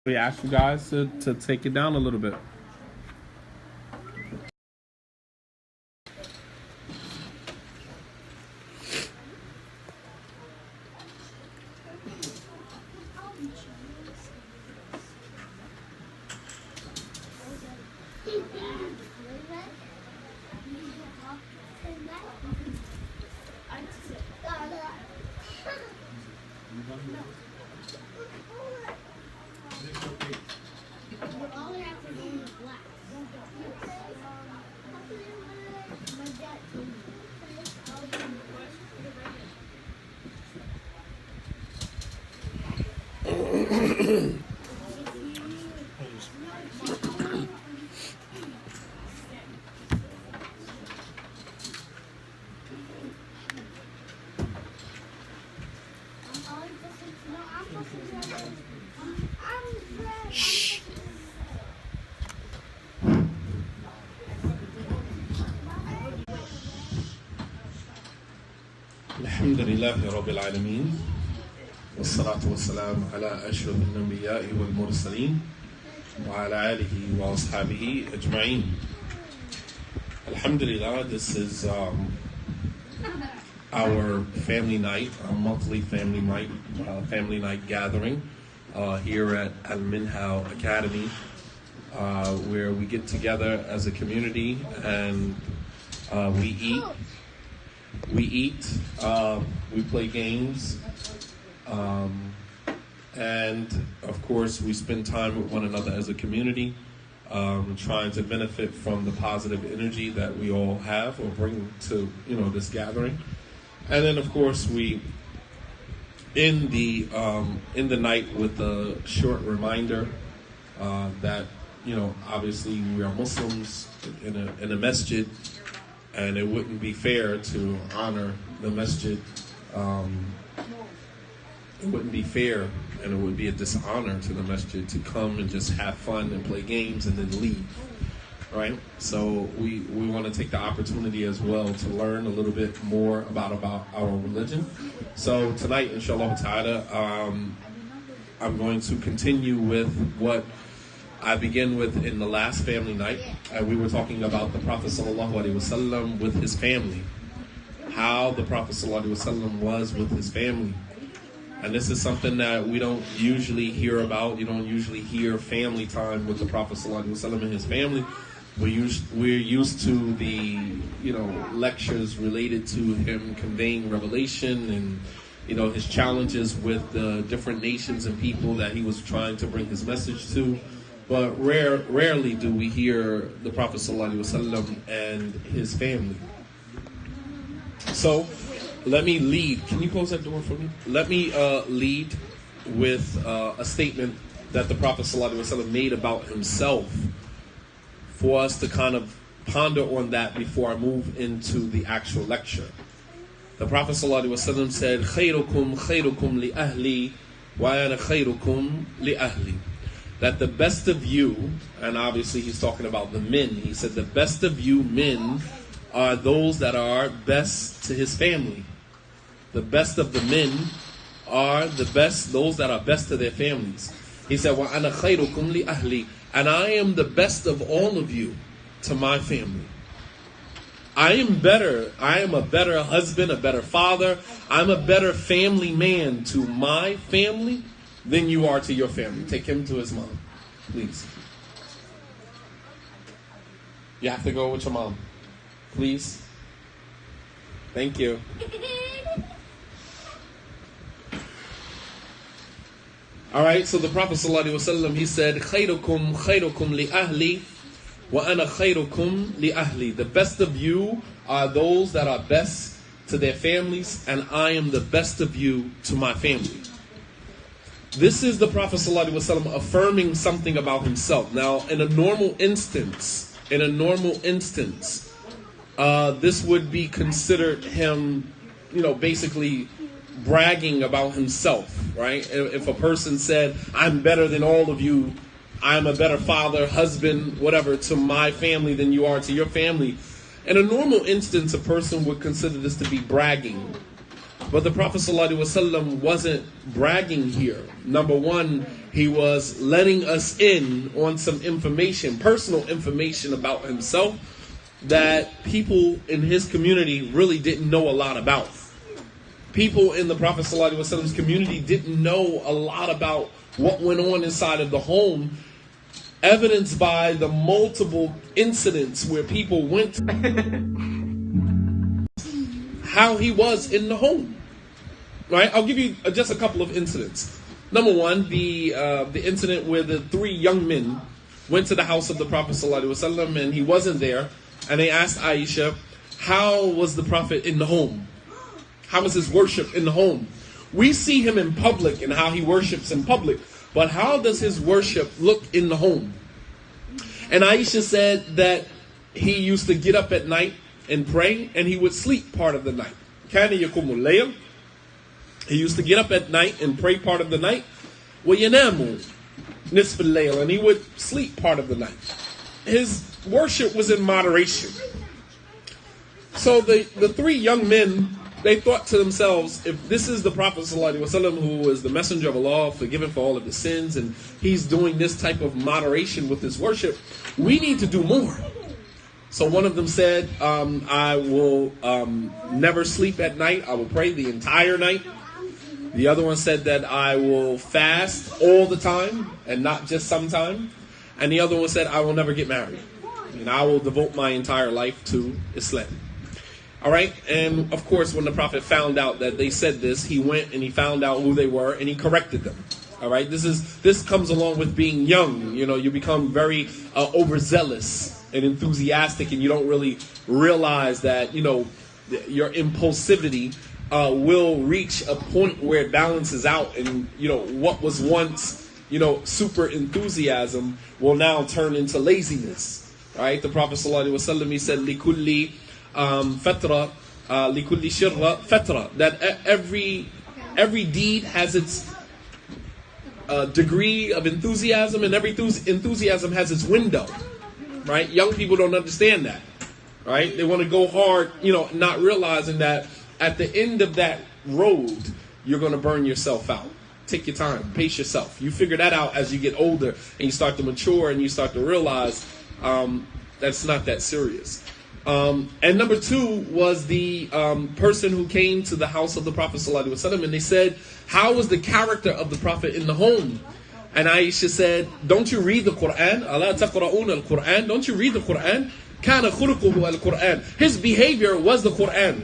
We ask you guys to take it down a little bit. الحمد لله رب العالمين والصلاة والسلام على أشرف الأنبياء والمرسلين وعلى آله وأصحابه أجمعين. Alhamdulillah, this is our family night, our monthly family night gathering here at Al-Minhal Academy, where we get together as a community and we eat, we play games, and of course we spend time with one another as a community, trying to benefit from the positive energy that we all have or bring to this gathering. And then of course we end the night with a short reminder that obviously we are Muslims in a masjid, and it wouldn't be fair to honor the masjid. It wouldn't be fair, and it would be a dishonor to the masjid to come and just have fun and play games and then leave, right? So we want to take the opportunity as well to learn a little bit more about our religion. So tonight, inshallah ta'ala, I'm going to continue with what I began with in the last family night. We were talking about the Prophet sallallahu alaihi wasallam with his family, how the Prophet sallallahu alaihi wasallam was with his family. And this is something that we don't usually hear about. You don't usually hear family time with the Prophet sallallahu alaihi wasallam and his family. We're used to the lectures related to him conveying revelation and his challenges with the different nations and people that he was trying to bring his message to. But rarely do we hear the Prophet ﷺ and his family. So let me lead. Can you close that door for me? Let me lead with a statement that the Prophet ﷺ made about himself, for us to kind of ponder on that before I move into the actual lecture. The Prophet ﷺ said, "Khayrukum khayrukum li ahli, wa ana khayrukum li ahli." That the best of you, and obviously he's talking about the men, he said the best of you men are those that are best to his family. The best of the men are those that are best to their families. He said, وَأَنَا خَيْرُكُمْ لِأَهْلِي, and I am the best of all of you to my family. I am a better husband, a better father, I'm a better family man to my family than you are to your family. Take him to his mom, please. You have to go with your mom, please. Thank you. All right, so the Prophet ﷺ, he said, "Khayrukum khayrukum li ahli, wa ana khayrukum li ahli." The best of you are those that are best to their families, and I am the best of you to my family. This is the Prophet ﷺ affirming something about himself. Now, in a normal instance, this would be considered him, basically bragging about himself, right? If a person said, "I'm better than all of you, I'm a better father, husband, whatever, to my family than you are to your family." In a normal instance, a person would consider this to be bragging. But the Prophet ﷺ wasn't bragging here. Number one, he was letting us in on some information, personal information about himself that people in his community really didn't know a lot about. People in the Prophet ﷺ's community didn't know a lot about what went on inside of the home, evidenced by the multiple incidents where people went how he was in the home. Right? I'll give you just a couple of incidents. Number one, the incident where the three young men went to the house of the Prophet ﷺ and he wasn't there, and they asked Aisha, how was the Prophet in the home? How was his worship in the home? We see him in public and how he worships in public, but how does his worship look in the home? And Aisha said that he used to get up at night and pray, and he would sleep part of the night. Kana yakumul layl. He used to get up at night and pray part of the night. وَيَنَامُ نِصْفَ اللَّيْلِ. And he would sleep part of the night. His worship was in moderation. So the three young men, they thought to themselves, if this is the Prophet ﷺ, who is the messenger of Allah, forgiven for all of his sins, and he's doing this type of moderation with his worship, we need to do more. So one of them said, I will never sleep at night. I will pray the entire night. The other one said that I will fast all the time and not just sometime. And the other one said, I will never get married. And I will devote my entire life to Islam. All right. And of course, when the Prophet found out that they said this, he went and he found out who they were and he corrected them. All right. This comes along with being young. You know, you become very overzealous and enthusiastic, and you don't really realize that, you know, your impulsivity will reach a point where it balances out, and, you know, what was once, you know, super enthusiasm will now turn into laziness. Right? The Prophet ﷺ, he said, "Likulli fatra, likulli shirra fatra." That every deed has its degree of enthusiasm, and every enthusiasm has its window. Right? Young people don't understand that. Right? They want to go hard, you know, not realizing that at the end of that road, you're going to burn yourself out. Take your time. Pace yourself. You figure that out as you get older and you start to mature and you start to realize that's not that serious. And number two was the person who came to the house of the Prophet ﷺ, and they said, how was the character of the Prophet in the home? And Aisha said, don't you read the Quran? أَلَا تَقْرَؤُونَ الْقُرْآنَ. Don't you read the Quran? كَانَ خُلُقُهُ الْقُرْآنَ. His behavior was the Quran.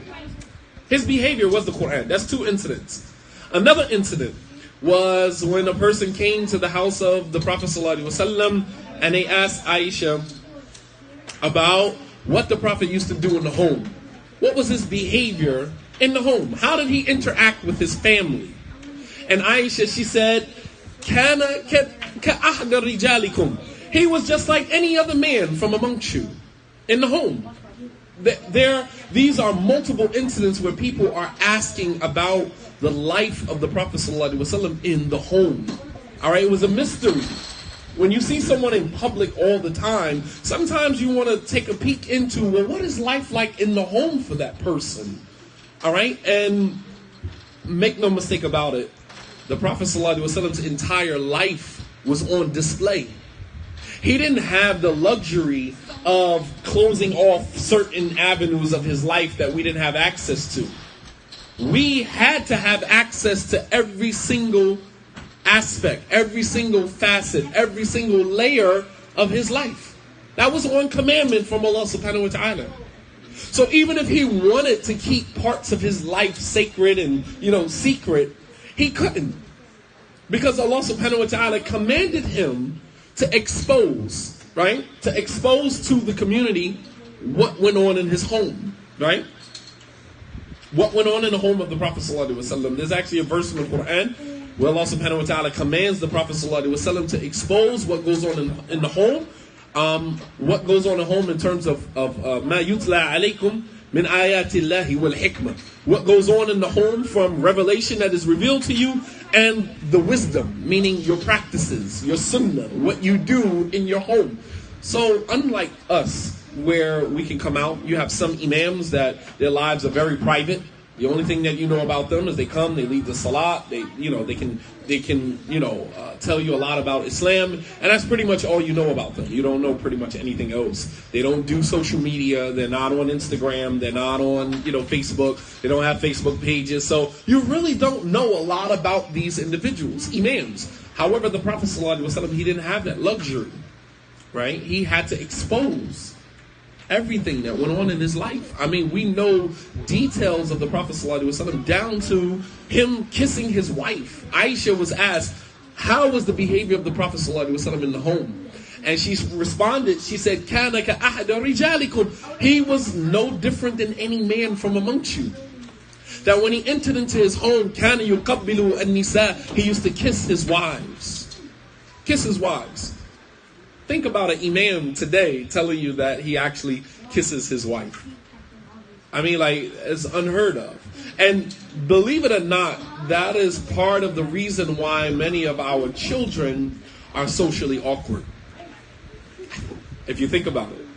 His behavior was the Quran. That's two incidents. Another incident was when a person came to the house of the Prophet ﷺ and they asked Aisha about what the Prophet used to do in the home. What was his behavior in the home? How did he interact with his family? And Aisha, she said, "Kana ka'ahda rijalikum." He was just like any other man from amongst you in the home. These are multiple incidents where people are asking about the life of the Prophet ﷺ in the home. All right, it was a mystery. When you see someone in public all the time, sometimes you want to take a peek into, well, what is life like in the home for that person? All right, and make no mistake about it, the Prophet ﷺ's entire life was on display. He didn't have the luxury of closing off certain avenues of his life that we didn't have access to. We had to have access to every single aspect, every single facet, every single layer of his life. That was on commandment from Allah subhanahu wa ta'ala. So even if he wanted to keep parts of his life sacred and, you know, secret, he couldn't. Because Allah subhanahu wa ta'ala commanded him to expose, right? To expose to the community what went on in his home, right? What went on in the home of the Prophet sallallahu alaihi wasallam. There's actually a verse in the Quran where Allah subhanahu wa ta'ala commands the Prophet sallallahu alaihi wasallam to expose what goes on in the home, what goes on in the home in terms of ma yutla alaykum min ayatillahi wal hikmah. What goes on in the home from revelation that is revealed to you, and the wisdom, meaning your practices, your sunnah, what you do in your home. So unlike us, where we can come out, you have some imams that their lives are very private, The only thing that you know about them is they come, they lead the salat, they can tell you a lot about Islam, and that's pretty much all you know about them. You don't know pretty much anything else. They don't do social media. They're not on Instagram. They're not on Facebook. They don't have Facebook pages. So you really don't know a lot about these individuals, imams. However, the Prophet ﷺ, he didn't have that luxury, right? He had to expose everything that went on in his life. I mean, we know details of the Prophet ﷺ down to him kissing his wife. Aisha was asked, how was the behavior of the Prophet ﷺ in the home? And she responded, she said, كَانَ كَأَحْدَ رِجَالِكُمْ. He was no different than any man from amongst you. That when he entered into his home, كَانَ يُقَبِّلُ النِّسَاء. He used to kiss his wives. Kiss his wives. Think about an imam today telling you that he actually kisses his wife. I mean, it's unheard of. And believe it or not, that is part of the reason why many of our children are socially awkward. If you think about it.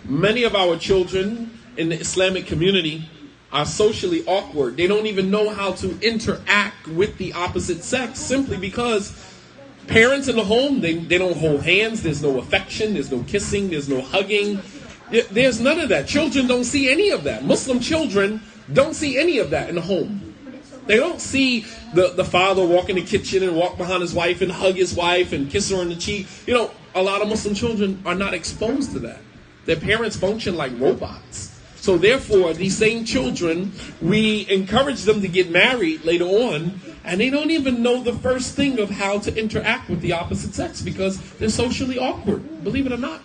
Many of our children in the Islamic community are socially awkward. They don't even know how to interact with the opposite sex simply because parents in the home, they don't hold hands. There's no affection. There's no kissing. There's no hugging. There's none of that. Children don't see any of that. Muslim children don't see any of that in the home. They don't see the father walk in the kitchen and walk behind his wife and hug his wife and kiss her on the cheek. A lot of Muslim children are not exposed to that. Their parents function like robots. So therefore, these same children, we encourage them to get married later on, and they don't even know the first thing of how to interact with the opposite sex because they're socially awkward, believe it or not.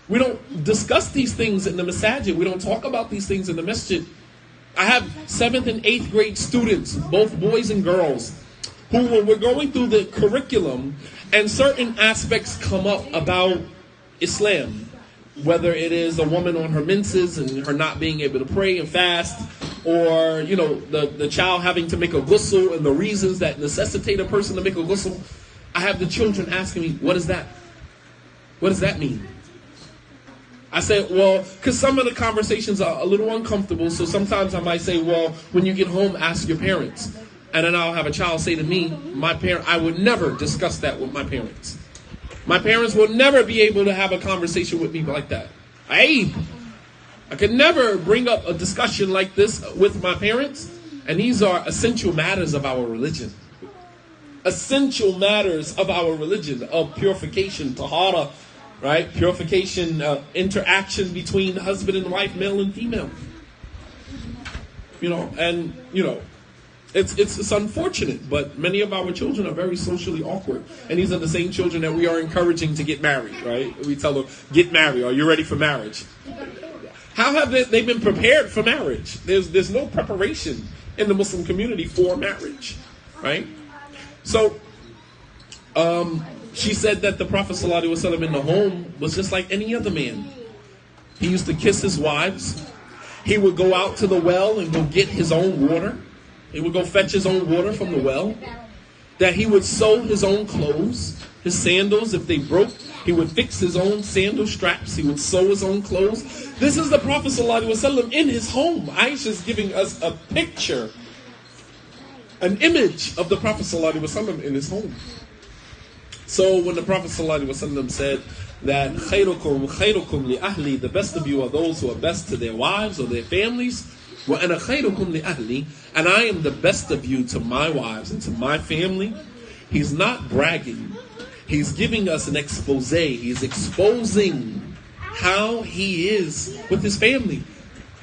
We don't discuss these things in the masajid. We don't talk about these things in the masjid. I have 7th and 8th grade students, both boys and girls, who when we're going through the curriculum and certain aspects come up about Islam, whether it is a woman on her menses and her not being able to pray and fast, or, the child having to make a ghusl and the reasons that necessitate a person to make a ghusl, I have the children asking me, what is that? What does that mean? I said, well, because some of the conversations are a little uncomfortable, so sometimes I might say, well, when you get home, ask your parents. And then I'll have a child say to me, I would never discuss that with my parents. My parents will never be able to have a conversation with me like that. I could never bring up a discussion like this with my parents. And these are essential matters of our religion. Essential matters of our religion, of purification, tahara, right? Purification, interaction between husband and wife, male and female. It's unfortunate, but many of our children are very socially awkward. And these are the same children that we are encouraging to get married, right? We tell them, get married. Are you ready for marriage? How have they been prepared for marriage? There's no preparation in the Muslim community for marriage, right? So, she said that the Prophet ﷺ in the home was just like any other man. He used to kiss his wives. He would go out to the well and go get his own water. He would go fetch his own water from the well. That he would sew his own clothes, his sandals, if they broke, he would fix his own sandal straps. He would sew his own clothes. This is the Prophet ﷺ in his home. Aisha is giving us a picture, an image of the Prophet ﷺ in his home. So when the Prophet ﷺ said that خَيْرُكُمْ لِأَهْلِ, the best of you are those who are best to their wives or their families, وَأَنَا خَيْرُكُمْ لِأَهْلِ, and I am the best of you to my wives and to my family, he's not bragging. He's giving us an expose. He's exposing how he is with his family,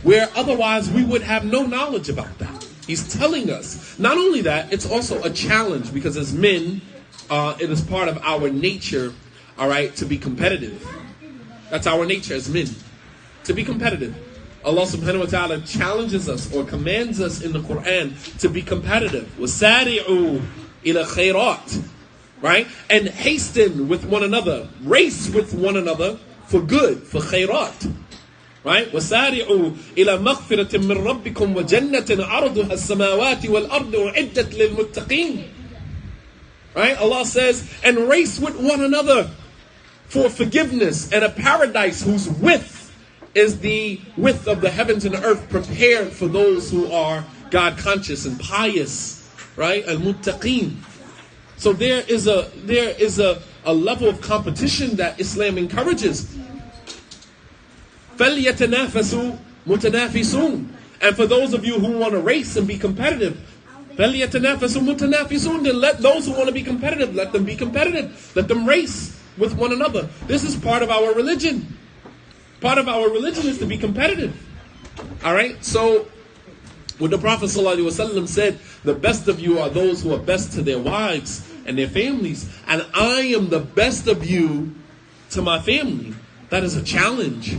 where otherwise we would have no knowledge about that. He's telling us. Not only that, it's also a challenge, because as men, it is part of our nature, all right, to be competitive. That's our nature as men, to be competitive. Allah subhanahu wa ta'ala challenges us or commands us in the Quran to be competitive. وَسَارِعُوا إِلَى خَيْرَاتٍ, right? And hasten with one another, race with one another for good, for khairat. Right? وَسَارِعُوا إِلَى مَغْفِرَةٍ مِّن رَبِّكُمْ وَجَنَّةٍ عَرْضُهَا السَّمَاوَاتِ وَالْأَرْضُ أُعِدَّتْ لِلْمُتَّقِينَ. Right? Allah says, and race with one another for forgiveness and a paradise whose width is the width of the heavens and the earth prepared for those who are God conscious and pious, right? Al-muttaqeen. So there is a level of competition that Islam encourages. فَلْيَتَنَافَسُوا مُتَنَافِسُونَ. And for those of you who want to race and be competitive, فَلْيَتَنَافَسُوا مُتَنَافِسُونَ. Then let those who want to be competitive, let them be competitive. Let them race with one another. This is part of our religion. Part of our religion is to be competitive. All right? So, when the Prophet ﷺ said, the best of you are those who are best to their wives and their families, and I am the best of you to my family, that is a challenge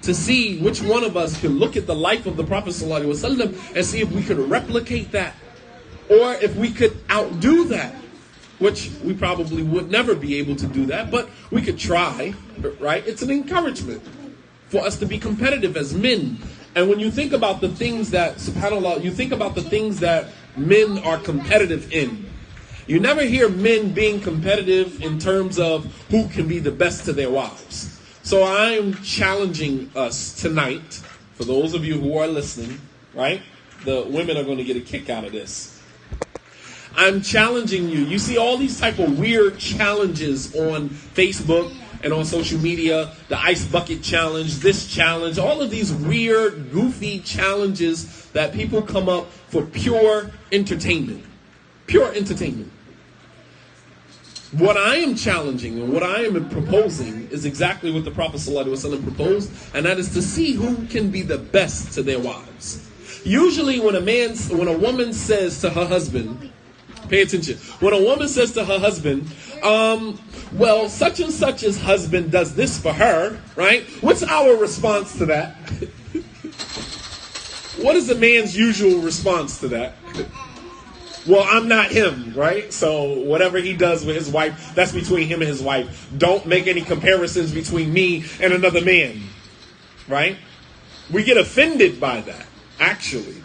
to see which one of us can look at the life of the Prophet ﷺ and see if we could replicate that, or if we could outdo that, which we probably would never be able to do that, but we could try, right? It's an encouragement for us to be competitive as men. And when you think about the things that, subhanAllah, you think about the things that men are competitive in. You never hear men being competitive in terms of who can be the best to their wives. So I am challenging us tonight, for those of you who are listening, right? The women are going to get a kick out of this. I'm challenging you. You see all these type of weird challenges on Facebook and on social media, the ice bucket challenge, this challenge, all of these weird, goofy challenges that people come up for pure entertainment. Pure entertainment. What I am challenging and what I am proposing is exactly what the Prophet ﷺ proposed, and that is to see who can be the best to their wives. Usually when a woman says to her husband, pay attention, when a woman says to her husband, well, such and such's husband does this for her, right? What's our response to that? What is a man's usual response to that? Well, I'm not him, right? So whatever he does with his wife, that's between him and his wife. Don't make any comparisons between me and another man, right? We get offended by that, actually.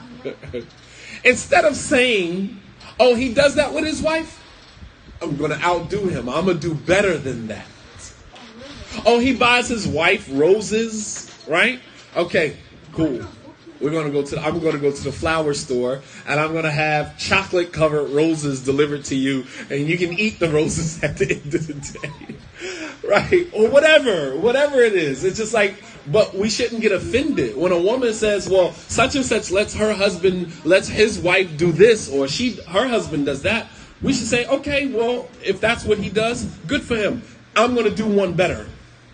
Instead of saying, oh, he does that with his wife? I'm going to outdo him. I'm going to do better than that. Oh, he buys his wife roses, right? Okay, cool. I'm going to go to the flower store, and I'm going to have chocolate covered roses delivered to you, and you can eat the roses at the end of the day. Right? Or whatever it is. It's just like, but we shouldn't get offended. When a woman says, well, such and such lets his wife do this, or her husband does that, we should say, okay, well, if that's what he does, good for him. I'm going to do one better.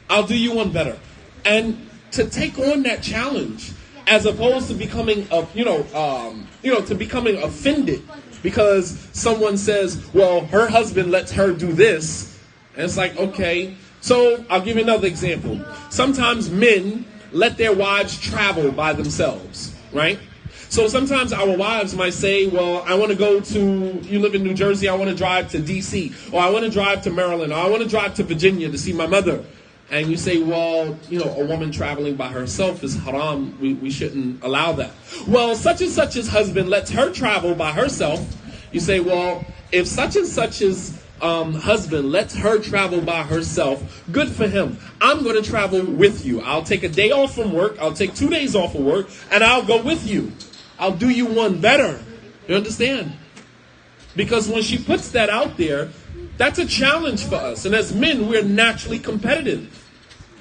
I'll do you one better. And to take on that challenge, as opposed to becoming becoming offended because someone says, well, her husband lets her do this. And it's like, okay. So I'll give you another example. Sometimes men let their wives travel by themselves, right? So sometimes our wives might say, well, I want to go you live in New Jersey, I want to drive to D.C., or I want to drive to Maryland, or I want to drive to Virginia to see my mother. And you say, well, a woman traveling by herself is haram. We shouldn't allow that. Well, such and such's husband lets her travel by herself. You say, well, if such and such's husband lets her travel by herself, good for him. I'm going to travel with you. I'll take a day off from work. I'll take 2 days off of work, and I'll go with you. I'll do you one better. You understand? Because when she puts that out there, that's a challenge for us. And as men, we're naturally competitive.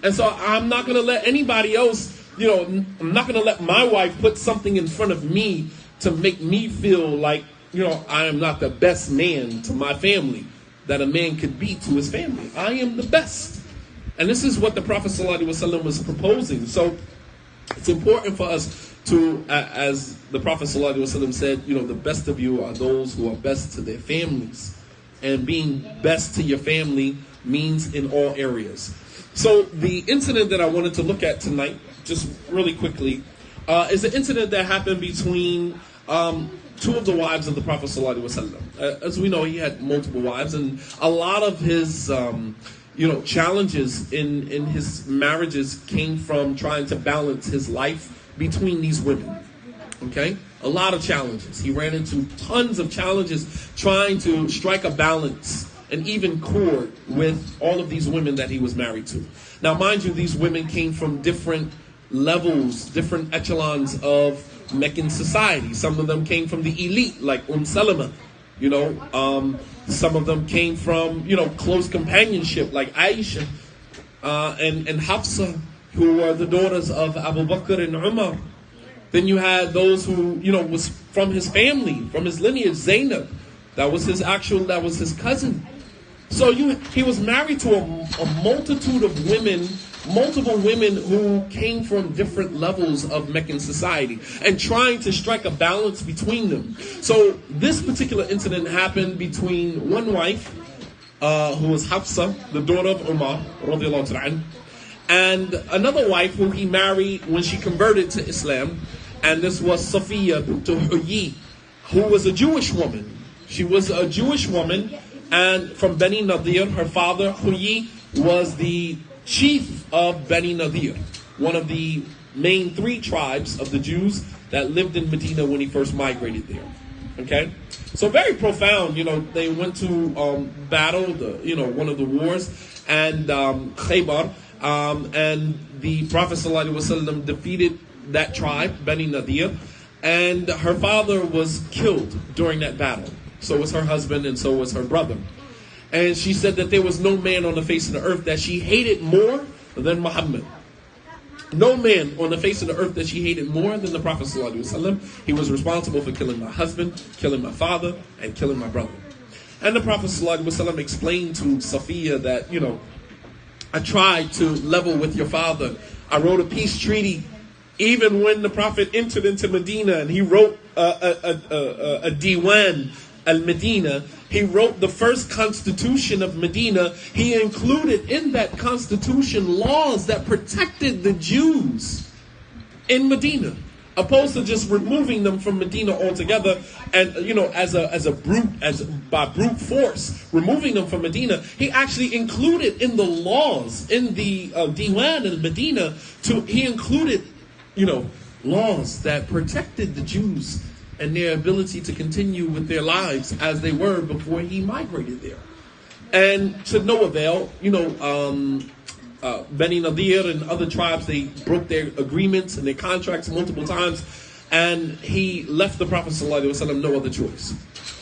And so I'm not going to let anybody else, I'm not going to let my wife put something in front of me to make me feel like, I am not the best man to my family that a man could be to his family. I am the best. And this is what the Prophet ﷺ was proposing. So it's important for us to, as the Prophet ﷺ said, the best of you are those who are best to their families. And being best to your family means in all areas. So the incident that I wanted to look at tonight, just really quickly, is an incident that happened between two of the wives of the Prophet ﷺ. As we know, he had multiple wives, and a lot of his challenges in his marriages came from trying to balance his life between these women. Okay? A lot of challenges. He ran into tons of challenges trying to strike a balance, an even chord with all of these women that he was married to. Now, mind you, these women came from different levels, different echelons of Meccan society. Some of them came from the elite, like Salama. Some of them came from, close companionship, like Aisha and Hafsa, who were the daughters of Abu Bakr and Umar. Then you had those who, was from his family, from his lineage, Zainab. That was his cousin. So he was married to a multitude of women, multiple women who came from different levels of Meccan society, and trying to strike a balance between them. So this particular incident happened between one wife, who was Hafsa, the daughter of Umar, radiallahu ta'ala, and another wife who he married when she converted to Islam, and this was Safiya bint Huyy, who was a Jewish woman. She was a Jewish woman, and from Bani Nadir. Her father, Huyy, was the chief of Bani Nadir, one of the main 3 tribes of the Jews that lived in Medina when he first migrated there. Okay? So very profound. They went to battle, one of the wars, and Khaybar, and the Prophet ﷺ defeated that tribe, Bani Nadir, and her father was killed during that battle. So was her husband, and so was her brother. And she said that there was no man on the face of the earth that she hated more than Muhammad. No man on the face of the earth that she hated more than the Prophet ﷺ. He was responsible for killing my husband, killing my father, and killing my brother. And the Prophet ﷺ explained to Safiya that, I tried to level with your father. I wrote a peace treaty. Even when the Prophet entered into Medina and he wrote a Diwan al-Medina, he wrote the first constitution of Medina. He included in that constitution laws that protected the Jews in Medina, opposed to just removing them from Medina altogether and, by brute force, removing them from Medina. He actually included in the laws, in the Diwan al-Medina, he included laws that protected the Jews and their ability to continue with their lives as they were before he migrated there. And to no avail, Bani Nadir and other tribes, they broke their agreements and their contracts multiple times, and he left the Prophet ﷺ no other choice.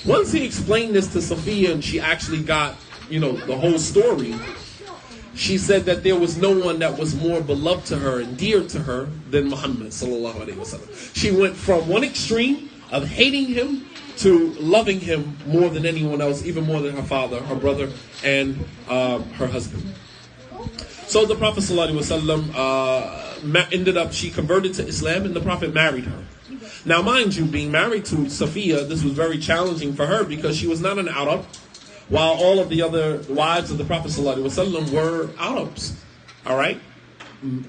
Once he explained this to Safiya and she actually got, the whole story, she said that there was no one that was more beloved to her and dear to her than Muhammad sallallahu alaihi wasallam. She went from one extreme of hating him to loving him more than anyone else, even more than her father, her brother, and her husband. So the Prophet sallallahu alaihi wasallam ended up, she converted to Islam, and the Prophet married her. Now, mind you, being married to Safiya, this was very challenging for her because she was not an Arab, while all of the other wives of the Prophet ﷺ were Arabs, all right?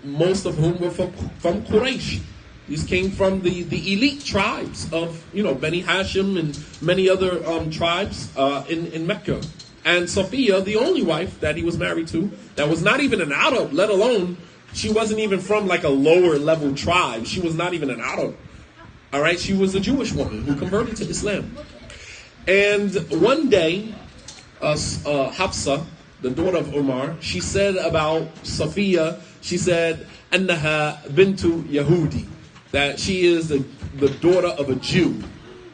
Most of whom were from Quraysh. These came from the elite tribes of, Bani Hashim and many other tribes in Mecca. And Safiya, the only wife that he was married to, that was not even an Arab, let alone, she wasn't even from like a lower level tribe. She was not even an Arab, all right? She was a Jewish woman who converted to Islam. And one day, Hafsa, the daughter of Umar, she said about Safiya, she said, "Annaha bintu Yahudi," that she is the daughter of a Jew,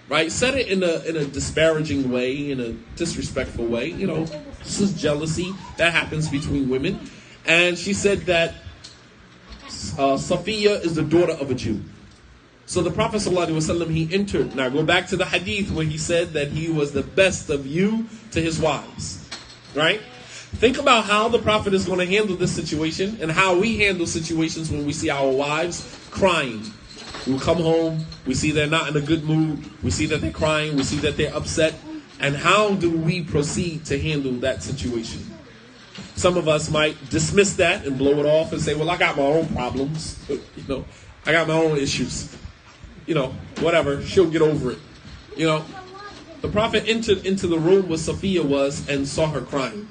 right? Said it in a disparaging way, in a disrespectful way. This is jealousy that happens between women. And she said that Safiya is the daughter of a Jew. So the Prophet ﷺ, he entered. Now go back to the hadith where he said that he was the best of you to his wives. Right? Think about how the Prophet is going to handle this situation and how we handle situations when we see our wives crying. We come home, we see they're not in a good mood, we see that they're crying, we see that they're upset. And how do we proceed to handle that situation? Some of us might dismiss that and blow it off and say, well, I got my own problems. I got my own issues. Whatever, she'll get over it. The Prophet entered into the room where Safiya was and saw her crying.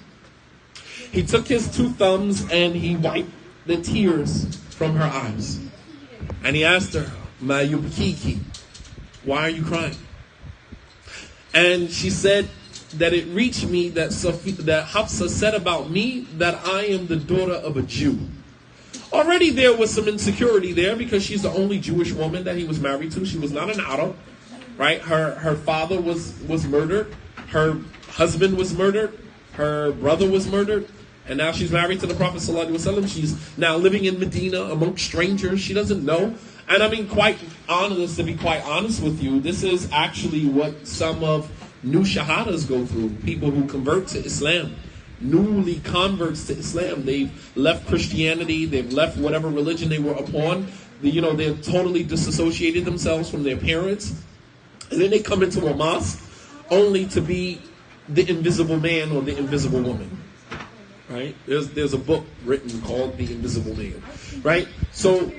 He took his 2 thumbs and he wiped the tears from her eyes. And he asked her, "Ma yubkiki?" Why are you crying? And she said that it reached me that Hafsa said about me that I am the daughter of a Jew. Already there was some insecurity there because she's the only Jewish woman that he was married to. She was not an Arab, right? Her father was murdered. Her husband was murdered. Her brother was murdered. And now she's married to the Prophet ﷺ. She's now living in Medina amongst strangers. She doesn't know. And I mean, quite honest, to be quite honest with you, this is actually what some of new shahadas go through. People who convert to Islam. Newly converts to Islam. They've left Christianity. They've left whatever religion they were upon. They've totally disassociated themselves from their parents. And then they come into a mosque only to be the invisible man or the invisible woman. Right? There's a book written called The Invisible Man. Right? So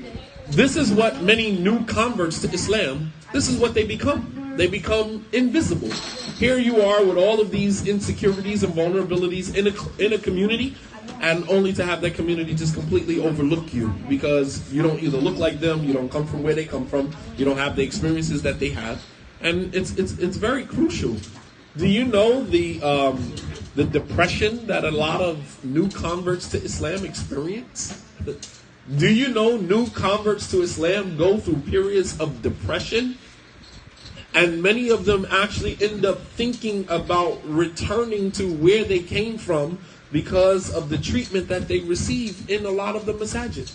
this is what many new converts to Islam, this is what they become. They become invisible. Here you are with all of these insecurities and vulnerabilities in a community, and only to have that community just completely overlook you because you don't either look like them, you don't come from where they come from, you don't have the experiences that they have. And it's very crucial. Do you know the depression that a lot of new converts to Islam experience? Do you know new converts to Islam go through periods of depression? And many of them actually end up thinking about returning to where they came from because of the treatment that they receive in a lot of the masajid.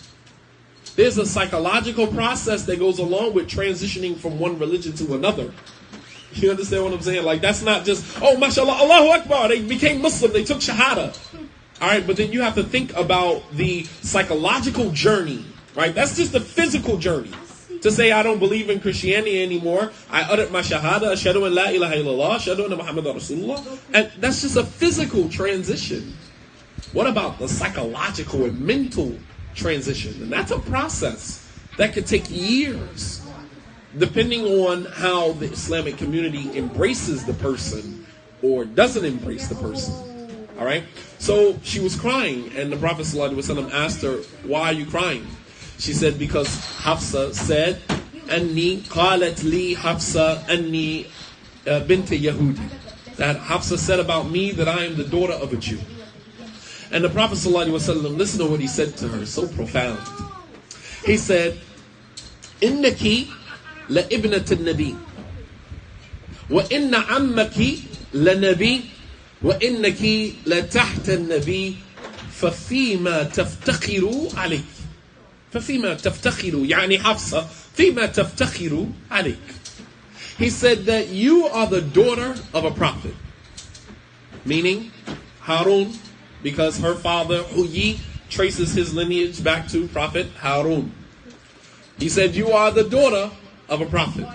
There's a psychological process that goes along with transitioning from one religion to another. You understand what I'm saying? Like, that's not just, oh, mashallah, Allahu Akbar, they became Muslim, they took shahada. All right, but then you have to think about the psychological journey, right? That's just the physical journey. To say I don't believe in Christianity anymore, I uttered my shahada, ashhadu an la ilaha illallah, ashhadu anna Muhammadan Rasulullah, and that's just a physical transition. What about the psychological and mental transition? And that's a process that could take years, depending on how the Islamic community embraces the person or doesn't embrace the person. All right? So she was crying, and the Prophet ﷺ asked her, why are you crying? She said, because Hafsa said, Anni qalat li Hafsa anni bint Yahudi. That Hafsa said about me that I am the daughter of a Jew. And the Prophet ﷺ, listen to what he said to her, so profound. He said, Innaki la ibnat al-Nabi. Wa inna ammaki la Nabi. Wa innaki la tahta al-Nabi. ففيما تفتخر عليك. ففيما تفتخر يعني حفصة فيما تفتخر عليك. He said that you are the daughter of a prophet, meaning Harun, because her father Huyi traces his lineage back to Prophet Harun. He said you are the daughter of a prophet,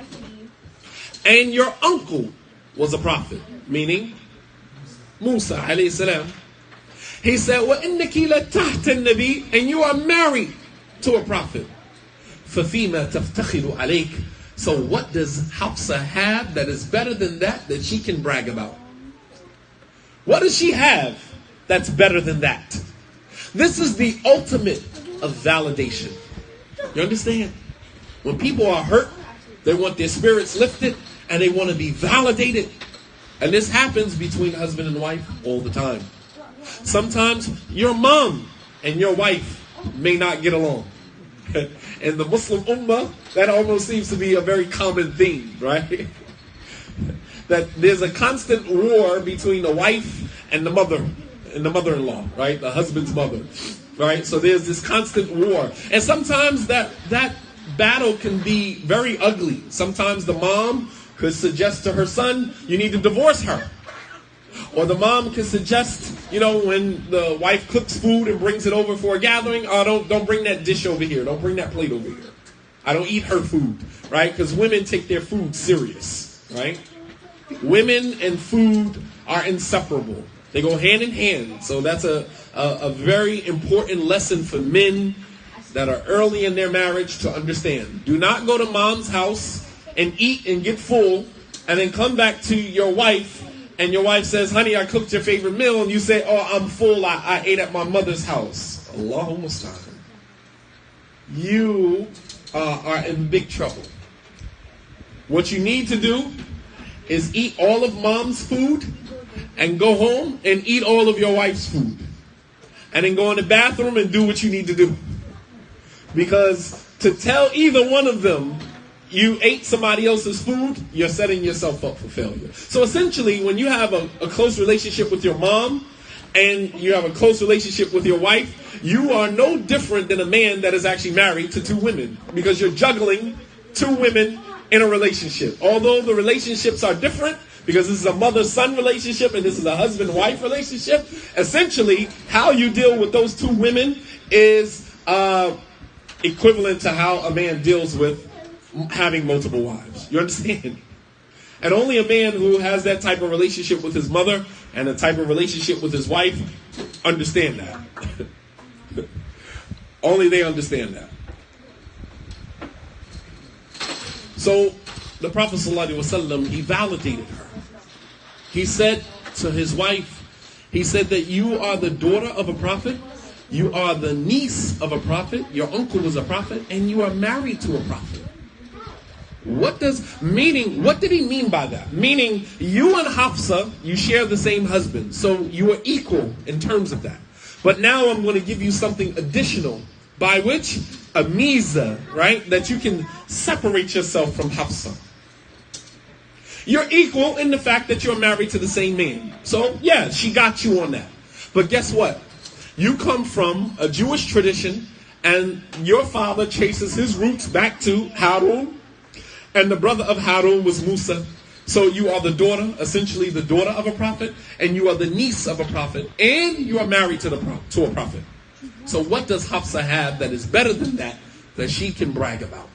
and your uncle was a prophet, meaning Musa alayhi salam. He said, وَإِنَّكِ لَتَحْتَ النَّبِي, and you are married to a prophet. فَفِيمَا تَفْتَخِرُ عَلَيْكَ. So what does Hafsa have that is better than that she can brag about? What does she have that's better than that? This is the ultimate of validation. You understand? When people are hurt, they want their spirits lifted, and they want to be validated. And this happens between husband and wife all the time. Sometimes your mom and your wife may not get along. In the Muslim Ummah, that almost seems to be a very common theme, right? That there's a constant war between the wife and the mother, and the mother-in-law, right? The husband's mother, right? So there's this constant war. And sometimes that battle can be very ugly. Sometimes the mom could suggest to her son, you need to divorce her. Or the mom can suggest, when the wife cooks food and brings it over for a gathering, oh, don't bring that dish over here. Don't bring that plate over here. I don't eat her food, right? Because women take their food serious, right? Women and food are inseparable. They go hand in hand. So that's a very important lesson for men that are early in their marriage to understand. Do not go to mom's house and eat and get full and then come back to your wife and your wife says, honey, I cooked your favorite meal, and you say, oh, I'm full, I ate at my mother's house. Allahu musta'an. You are in big trouble. What you need to do is eat all of mom's food and go home and eat all of your wife's food. And then go in the bathroom and do what you need to do. Because to tell either one of them you ate somebody else's food, you're setting yourself up for failure. So essentially, when you have a close relationship with your mom and you have a close relationship with your wife, you are no different than a man that is actually married to two women, because you're juggling two women in a relationship. Although the relationships are different, because this is a mother-son relationship and this is a husband-wife relationship, essentially how you deal with those two women is equivalent to how a man deals with having multiple wives. You understand? And only a man who has that type of relationship with his mother and a type of relationship with his wife understand that. Only they understand that. So the Prophet ﷺ, he validated her. He said to his wife, he said that you are the daughter of a prophet, you are the niece of a prophet, your uncle was a prophet, and you are married to a prophet. What did he mean by that? Meaning, you and Hafsa, you share the same husband, so you are equal in terms of that. But now I'm going to give you something additional, by which a miza, right, that you can separate yourself from Hafsa. You're equal in the fact that you're married to the same man. So, yeah, she got you on that. But guess what? You come from a Jewish tradition, and your father traces his roots back to Harun, and the brother of Harun was Musa. So you are the daughter, essentially the daughter of a prophet, and you are the niece of a prophet, and you are married to a prophet. So what does Hafsa have that is better than that she can brag about?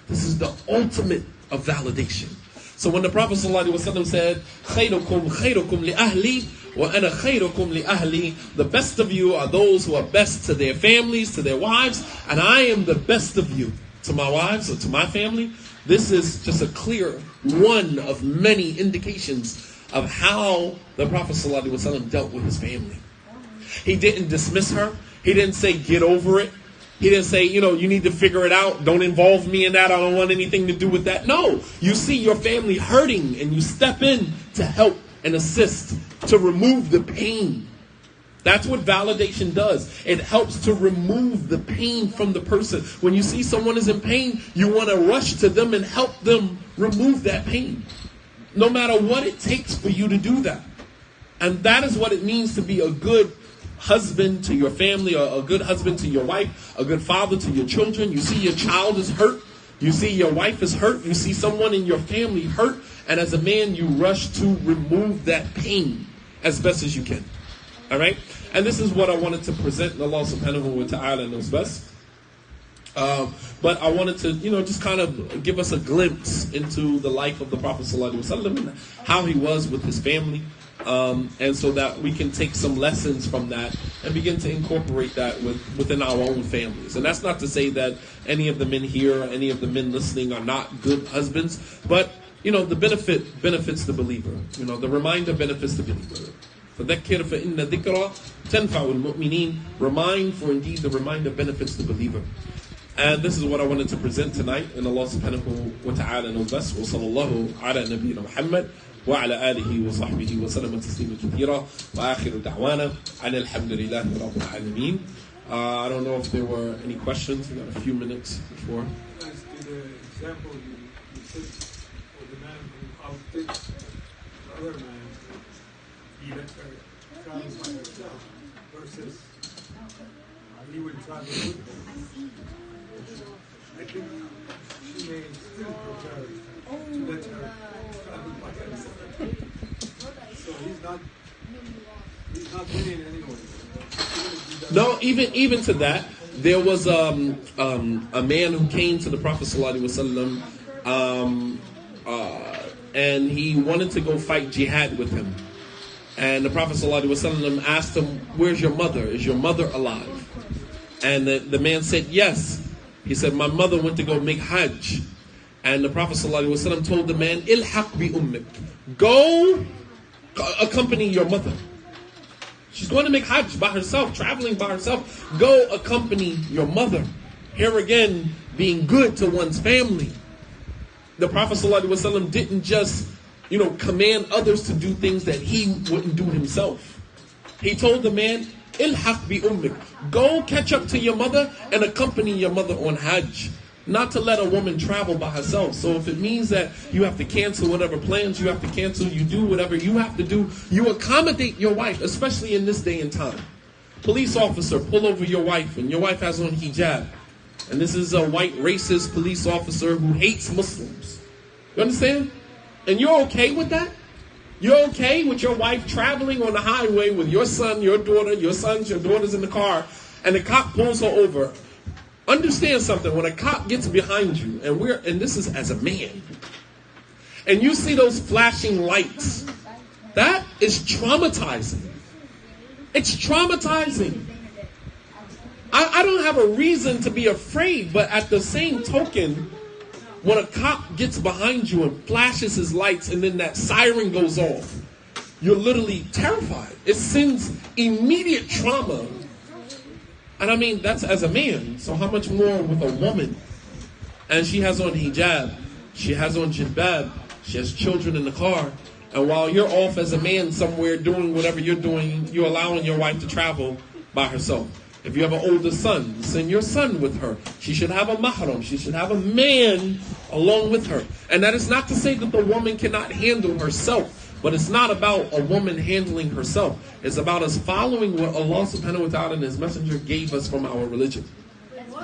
This is the ultimate of validation. So when the Prophet ﷺ said, خَيْرُكُمْ خَيْرُكُمْ لِأَهْلِي وَأَنَا خَيْرُكُمْ لِأَهْلِي, the best of you are those who are best to their families, to their wives, and I am the best of you to my wives or to my family. This is just a clear one of many indications of how the Prophet ﷺ dealt with his family. He didn't dismiss her. He didn't say, get over it. He didn't say, you need to figure it out. Don't involve me in that. I don't want anything to do with that. No, you see your family hurting and you step in to help and assist, to remove the pain. That's what validation does. It helps to remove the pain from the person. When you see someone is in pain, you want to rush to them and help them remove that pain. No matter what it takes for you to do that. And that is what it means to be a good husband to your family, or a good husband to your wife, a good father to your children. You see your child is hurt. You see your wife is hurt. You see someone in your family hurt. And as a man, you rush to remove that pain as best as you can. All right? And this is what I wanted to present, and Allah subhanahu wa ta'ala knows best. But I wanted to, just kind of give us a glimpse into the life of the Prophet sallallahu alaihi wasallam and how he was with his family. And so that we can take some lessons from that and begin to incorporate that within our own families. And that's not to say that any of the men here, any of the men listening are not good husbands, but, the benefit benefits the believer. The reminder benefits the believer. فَذَكِّرْ فَإِنَّ ذِكْرَى تَنْفَعُ الْمُؤْمِنِينَ. Remind, for indeed the reminder benefits the believer. And this is what I wanted to present tonight. And Allah subhanahu wa ta'ala knows best. وَصَلَى اللَّهُ عَلَى نَبِيِّنَا مُحَمَّدٍ وعلى آله وصحبه وسلم تسليما كثيرا وآخر دعوانا أن الحمد لله رب العالمين. I don't know if there were any questions. We got a few minutes before. As to the example you took for the man who outdid the other man, he travels by himself versus he would travel with him. I think she may still prefer to let her travel by herself. So he's not winning anyway. No, even to that, there was a man who came to the Prophet ﷺ, and he wanted to go fight jihad with him. And the Prophet ﷺ asked him, "Where's your mother? Is your mother alive?" And the man said, "Yes." He said, "My mother went to go make Hajj." And the Prophet ﷺ told the man, "Ilhaq bi ummik." Go accompany your mother. She's going to make Hajj by herself, traveling by herself. Go accompany your mother. Here again, being good to one's family. The Prophet ﷺ didn't just, command others to do things that he wouldn't do himself. He told the man, Ilhaq bi ummik. Go catch up to your mother and accompany your mother on Hajj. Not to let a woman travel by herself. So if it means that you have to cancel whatever plans you have to cancel, you do whatever you have to do, you accommodate your wife, especially in this day and time. Police officer pull over your wife and your wife has on hijab. And this is a white racist police officer who hates Muslims. You understand? And you're okay with that? You're okay with your wife traveling on the highway with your son, your daughter, your sons, your daughters in the car, and the cop pulls her over. Understand something, when a cop gets behind you, and this is as a man, and you see those flashing lights, that is traumatizing. It's traumatizing. I don't have a reason to be afraid, but at the same token, when a cop gets behind you and flashes his lights and then that siren goes off, you're literally terrified. It sends immediate trauma. And I mean, that's as a man. So how much more with a woman? And she has on hijab. She has on jilbab. She has children in the car. And while you're off as a man somewhere doing whatever you're doing, you're allowing your wife to travel by herself. If you have an older son, send your son with her. She should have a mahram. She should have a man along with her. And that is not to say that the woman cannot handle herself. But it's not about a woman handling herself. It's about us following what Allah subhanahu wa ta'ala and His Messenger gave us from our religion.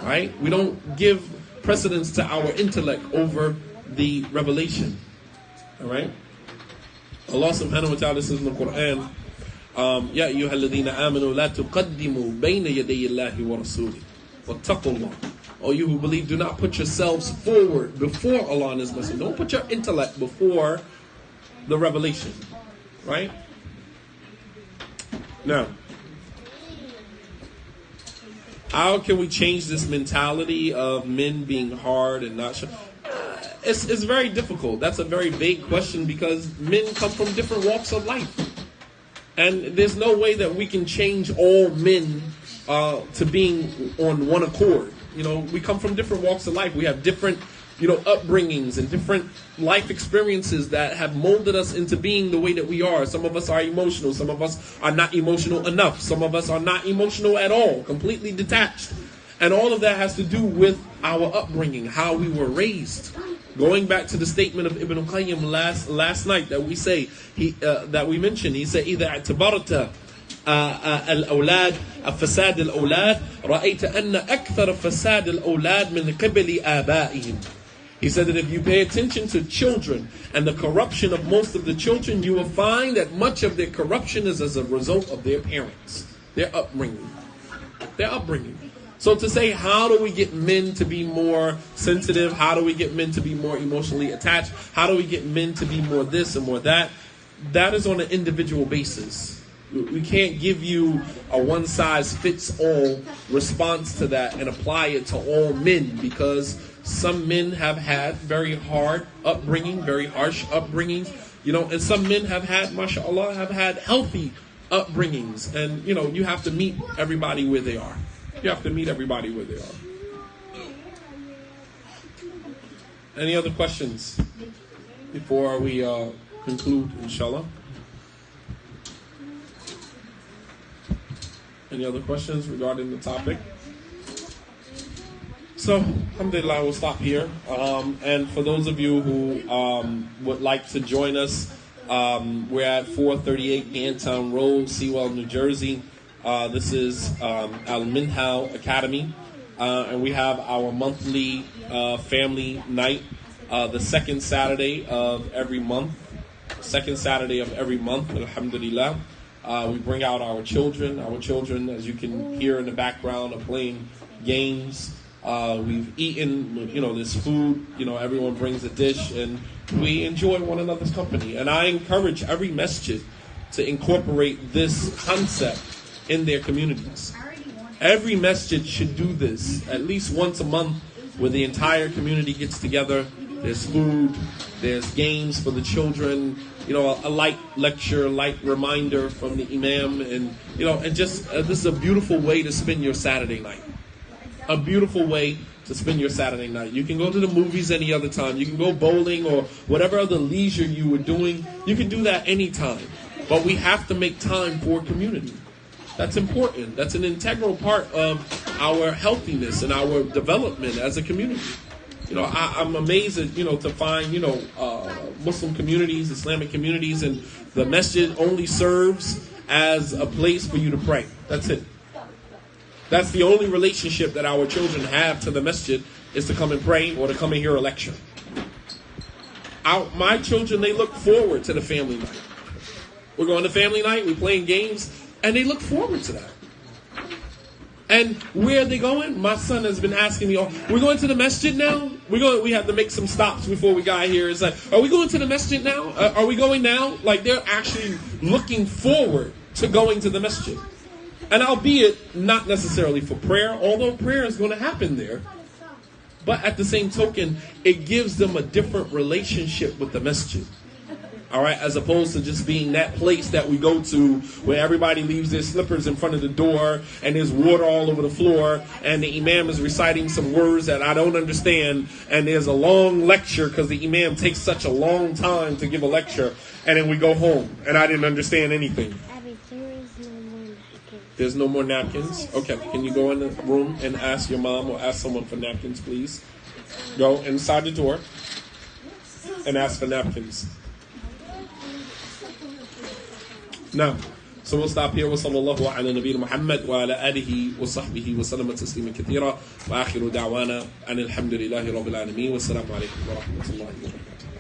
Right? We don't give precedence to our intellect over the revelation. Alright? Allah subhanahu wa ta'ala says in the Quran, Ya ayyuha alladhina amanu la tuqaddimu bayna yaday Allahi wa rasulih wattaqullah. O you who believe, do not put yourselves forward before Allah and His Messenger. Don't put your intellect before the revelation, right? Now, how can we change this mentality of men being hard and not it's very difficult. That's a very vague question because men come from different walks of life. And there's no way that we can change all men to being on one accord. You know, we come from different walks of life. We have different upbringings and different life experiences that have molded us into being the way that we are. Some of us are emotional. Some of us are not emotional enough. Some of us are not emotional at all, completely detached. And all of that has to do with our upbringing, how we were raised. Going back to the statement of Ibn Qayyim last night that we say, that we mentioned, he said, إِذَا اعْتَبَرْتَ الأولاد فساد الأولاد رأيت أن أكثر فساد الأولاد من قبل آبائهم. He said that if you pay attention to children and the corruption of most of the children, you will find that much of their corruption is as a result of their parents, their upbringing. So to say, how do we get men to be more sensitive? How do we get men to be more emotionally attached? How do we get men to be more this and more that? That is on an individual basis. We can't give you a one-size-fits-all response to that and apply it to all men, because some men have had very hard upbringing, very harsh upbringings, and some men have had, mashallah, have had healthy upbringings. And, you have to meet everybody where they are. Any other questions before we conclude, inshallah? Any other questions regarding the topic? So, alhamdulillah, we'll stop here. And for those of you who would like to join us, we're at 438 Gantown Road, Sewell, New Jersey. This is Al-Minhal Academy. And we have our monthly family night, the second Saturday of every month. Alhamdulillah. We bring out our children. Our children, as you can hear in the background, are playing games. We've eaten, this food. Everyone brings a dish, and we enjoy one another's company. And I encourage every masjid to incorporate this concept in their communities. Every masjid should do this at least once a month, where the entire community gets together. There's food, there's games for the children, a light lecture, light reminder from the imam, and just this is a beautiful way to spend your Saturday night. A beautiful way to spend your Saturday night. You can go to the movies any other time. You can go bowling or whatever other leisure you were doing. You can do that anytime. But we have to make time for community. That's important. That's an integral part of our healthiness and our development as a community. I'm amazed at, to find, Muslim communities, Islamic communities, and the masjid only serves as a place for you to pray. That's it. That's the only relationship that our children have to the masjid, is to come and pray or to come and hear a lecture. My children, they look forward to the family night. We're going to family night, we're playing games, and they look forward to that. And where are they going? My son has been asking me, we're going to the masjid now? We have to make some stops before we got here. It's like, are we going to the masjid now? Are we going now? Like, they're actually looking forward to going to the masjid. And albeit not necessarily for prayer, although prayer is going to happen there. But at the same token, it gives them a different relationship with the masjid. All right, as opposed to just being that place that we go to where everybody leaves their slippers in front of the door and there's water all over the floor and the imam is reciting some words that I don't understand, and there's a long lecture because the imam takes such a long time to give a lecture, and then we go home and I didn't understand anything. There's no more napkins? Okay, can you go in the room and ask your mom or ask someone for napkins, please? Go inside the door and ask for napkins. Now, so we'll stop here. وصلى الله على نبينا محمد وعلى آله وصحبه وسلم تسليما كثيرا وآخر دعوانا أن الحمد لله رب العالمين والسلام عليكم ورحمة الله وبركاته.